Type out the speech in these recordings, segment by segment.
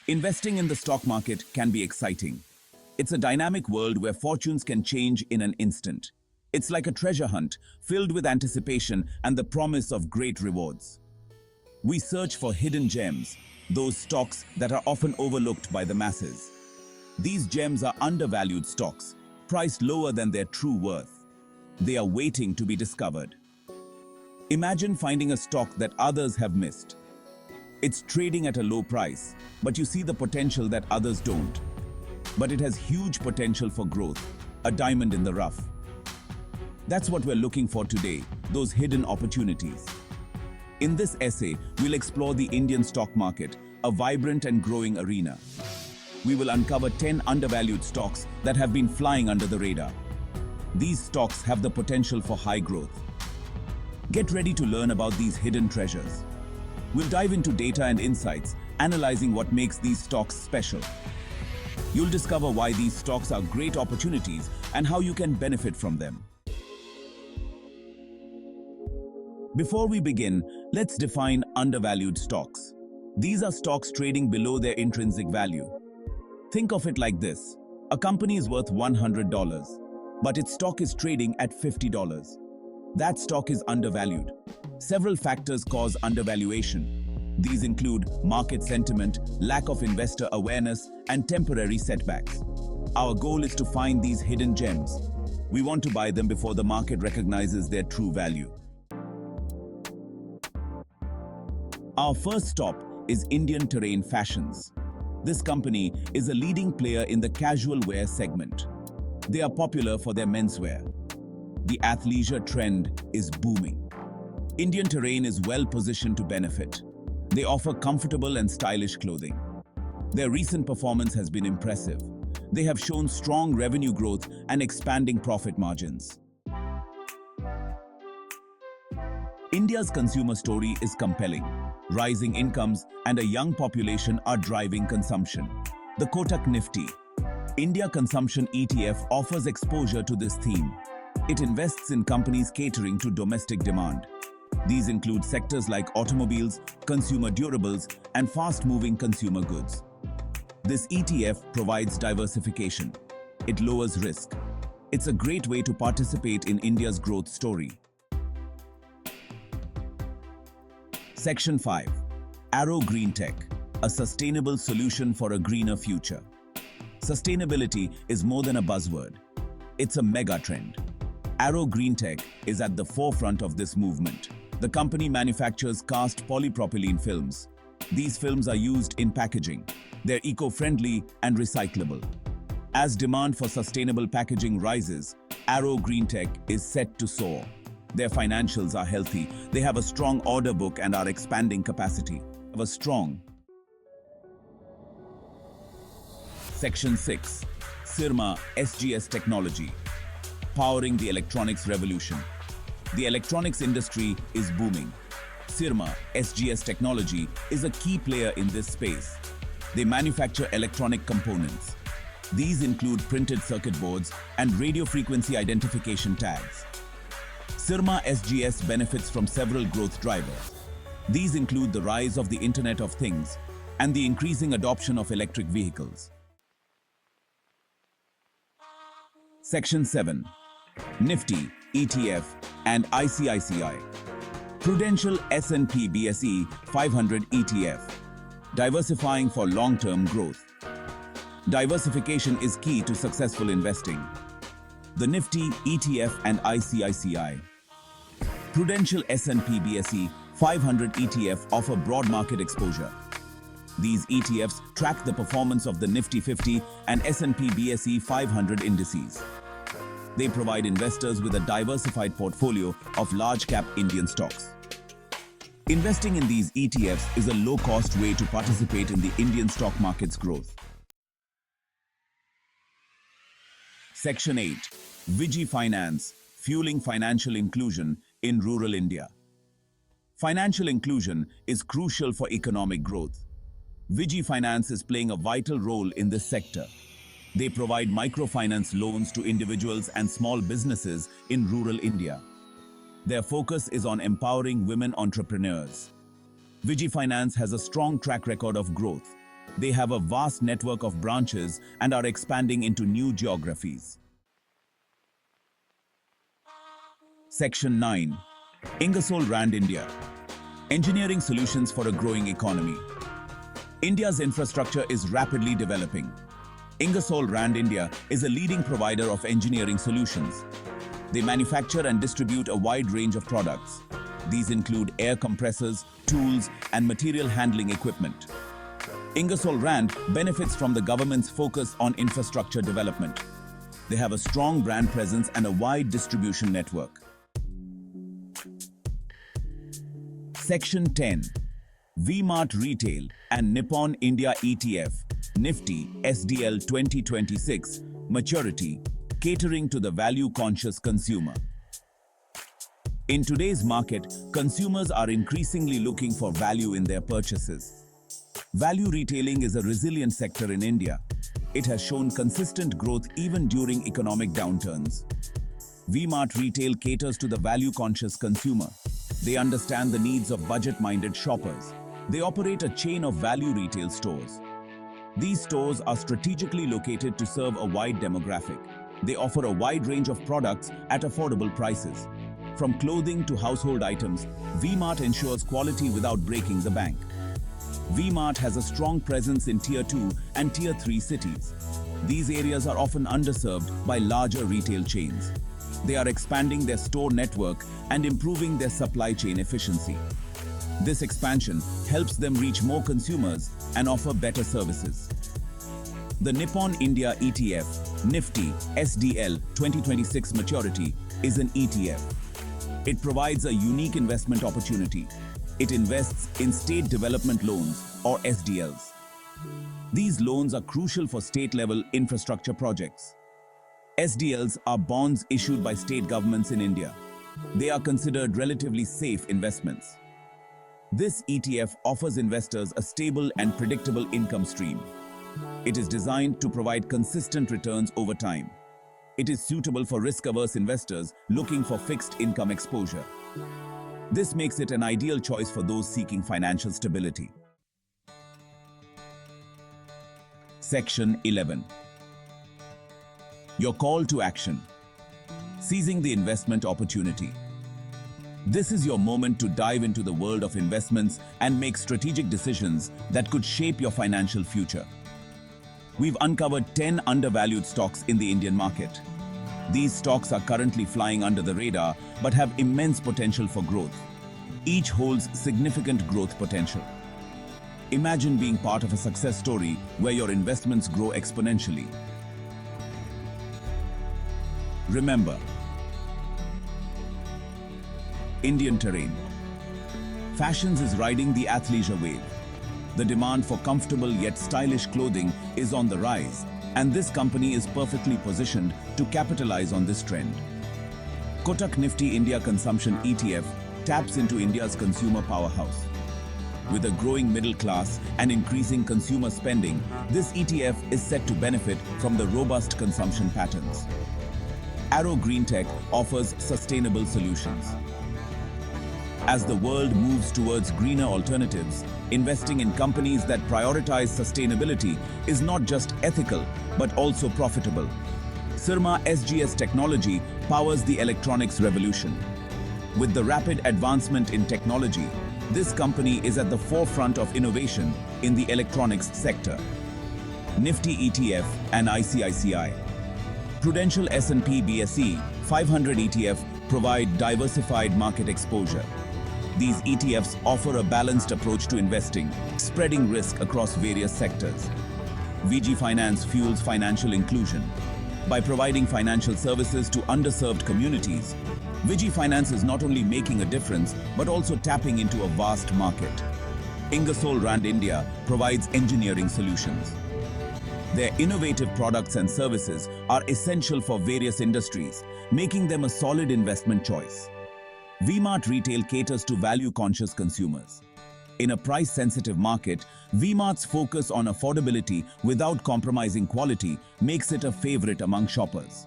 Investing in the stock market can be exciting. It's a dynamic world where fortunes can change in an instant. It's like a treasure hunt filled with anticipation and the promise of great rewards. We search for hidden gems, those stocks that are often overlooked by the masses. These gems are undervalued stocks, priced lower than their true worth. They are waiting to be discovered. Imagine finding a stock that others have missed. It's trading at a low price, but you see the potential that others don't. But it has huge potential for growth, a diamond in the rough. That's what we're looking for today, those hidden opportunities. In this essay, we'll explore the Indian stock market, a vibrant and growing arena. We will uncover 10 undervalued stocks that have been flying under the radar. These stocks have the potential for high growth. Get ready to learn about these hidden treasures. We'll dive into data and insights, analyzing what makes these stocks special. You'll discover why these stocks are great opportunities and how you can benefit from them. Before we begin, let's define undervalued stocks. These are stocks trading below their intrinsic value. Think of it like this. A company is worth $100, but its stock is trading at $50. That stock is undervalued. Several factors cause undervaluation. These include market sentiment, lack of investor awareness, and temporary setbacks. Our goal is to find these hidden gems. We want to buy them before the market recognizes their true value. Our first stop is Indian Terrain Fashions. This company is a leading player in the casual wear segment. They are popular for their menswear. The athleisure trend is booming. Indian Terrain is well positioned to benefit. They offer comfortable and stylish clothing. Their recent performance has been impressive. They have shown strong revenue growth and expanding profit margins. India's consumer story is compelling. Rising incomes and a young population are driving consumption. The Kotak Nifty India Consumption ETF offers exposure to this theme. It invests in companies catering to domestic demand. These include sectors like automobiles, consumer durables, and fast-moving consumer goods. This ETF provides diversification. It lowers risk. It's a great way to participate in India's growth story. Section 5. Arrow Green Tech, a sustainable solution for a greener future. Sustainability is more than a buzzword. It's a mega trend. Arrow Green Tech is at the forefront of this movement. The company manufactures cast polypropylene films. These films are used in packaging. They're eco-friendly and recyclable. As demand for sustainable packaging rises, Arrow Green Tech is set to soar. Their financials are healthy. They have a strong order book and are expanding capacity. Section 6. Syrma SGS Technology, powering the electronics revolution. The electronics industry is booming. Syrma SGS Technology is a key player in this space. They manufacture electronic components. These include printed circuit boards and radio frequency identification tags. Syrma SGS benefits from several growth drivers. These include the rise of the Internet of Things and the increasing adoption of electric vehicles. Section 7. Nifty, ETF, and ICICI. Prudential S&P BSE 500 ETF. Diversifying for long-term growth. Diversification is key to successful investing. The Nifty, ETF, and ICICI. Prudential S&P BSE 500 ETF offer broad market exposure. These ETFs track the performance of the Nifty 50 and S&P BSE 500 indices. They provide investors with a diversified portfolio of large-cap Indian stocks. Investing in these ETFs is a low-cost way to participate in the Indian stock market's growth. Section 8. Viji Finance, fueling financial inclusion in rural India. Financial inclusion is crucial for economic growth. Viji Finance is playing a vital role in this sector. They provide microfinance loans to individuals and small businesses in rural India. Their focus is on empowering women entrepreneurs. Viji Finance has a strong track record of growth. They have a vast network of branches and are expanding into new geographies. Section 9. Ingersoll Rand India. Engineering solutions for a growing economy. India's infrastructure is rapidly developing. Ingersoll Rand India is a leading provider of engineering solutions. They manufacture and distribute a wide range of products. These include air compressors, tools, and material handling equipment. Ingersoll Rand benefits from the government's focus on infrastructure development. They have a strong brand presence and a wide distribution network. Section 10. V-Mart Retail and Nippon India ETF, Nifty SDL 2026, Maturity, catering to the value-conscious consumer. In today's market, consumers are increasingly looking for value in their purchases. Value retailing is a resilient sector in India. It has shown consistent growth even during economic downturns. V-Mart Retail caters to the value-conscious consumer. They understand the needs of budget-minded shoppers. They operate a chain of value retail stores. These stores are strategically located to serve a wide demographic. They offer a wide range of products at affordable prices. From clothing to household items, V-Mart ensures quality without breaking the bank. V-Mart has a strong presence in Tier 2 and Tier 3 cities. These areas are often underserved by larger retail chains. They are expanding their store network and improving their supply chain efficiency. This expansion helps them reach more consumers and offer better services. The Nippon India ETF, Nifty SDL 2026 Maturity, is an ETF. It provides a unique investment opportunity. It invests in state development loans, or SDLs. These loans are crucial for state-level infrastructure projects. SDLs are bonds issued by state governments in India. They are considered relatively safe investments. This ETF offers investors a stable and predictable income stream. It is designed to provide consistent returns over time. It is suitable for risk-averse investors looking for fixed income exposure. This makes it an ideal choice for those seeking financial stability. Section 11. Your call to action. Seizing the investment opportunity. This is your moment to dive into the world of investments and make strategic decisions that could shape your financial future. We've uncovered 10 undervalued stocks in the Indian market. These stocks are currently flying under the radar but have immense potential for growth. Each holds significant growth potential. Imagine being part of a success story where your investments grow exponentially. Remember, Indian terrain. Fashions is riding the athleisure wave. The demand for comfortable yet stylish clothing is on the rise, and this company is perfectly positioned to capitalize on this trend. Kotak Nifty India Consumption ETF taps into India's consumer powerhouse. With a growing middle class and increasing consumer spending, this ETF is set to benefit from the robust consumption patterns. Arrow Greentech offers sustainable solutions. As the world moves towards greener alternatives, investing in companies that prioritize sustainability is not just ethical, but also profitable. Syrma SGS technology powers the electronics revolution. With the rapid advancement in technology, this company is at the forefront of innovation in the electronics sector. Nifty ETF and ICICI. Prudential S&P BSE 500 ETF provide diversified market exposure. These ETFs offer a balanced approach to investing, spreading risk across various sectors. VG Finance fuels financial inclusion. By providing financial services to underserved communities, VG Finance is not only making a difference, but also tapping into a vast market. Ingersoll Rand India provides engineering solutions. Their innovative products and services are essential for various industries, making them a solid investment choice. V-Mart Retail caters to value-conscious consumers. In a price-sensitive market, V-Mart's focus on affordability without compromising quality makes it a favorite among shoppers.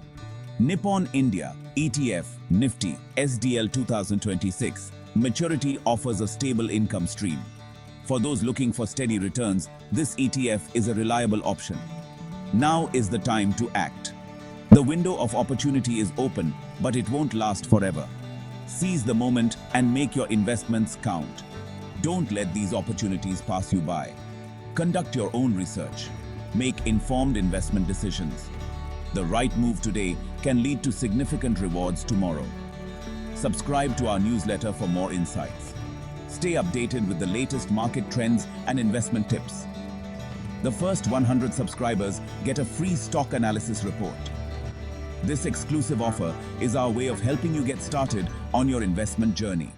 Nippon India ETF Nifty SDL 2026 Maturity offers a stable income stream. For those looking for steady returns, this ETF is a reliable option. Now is the time to act. The window of opportunity is open, but it won't last forever. Seize the moment and make your investments count. Don't let these opportunities pass you by. Conduct your own research. Make informed investment decisions. The right move today can lead to significant rewards tomorrow. Subscribe to our newsletter for more insights. Stay updated with the latest market trends and investment tips. The first 100 subscribers get a free stock analysis report. This exclusive offer is our way of helping you get started on your investment journey.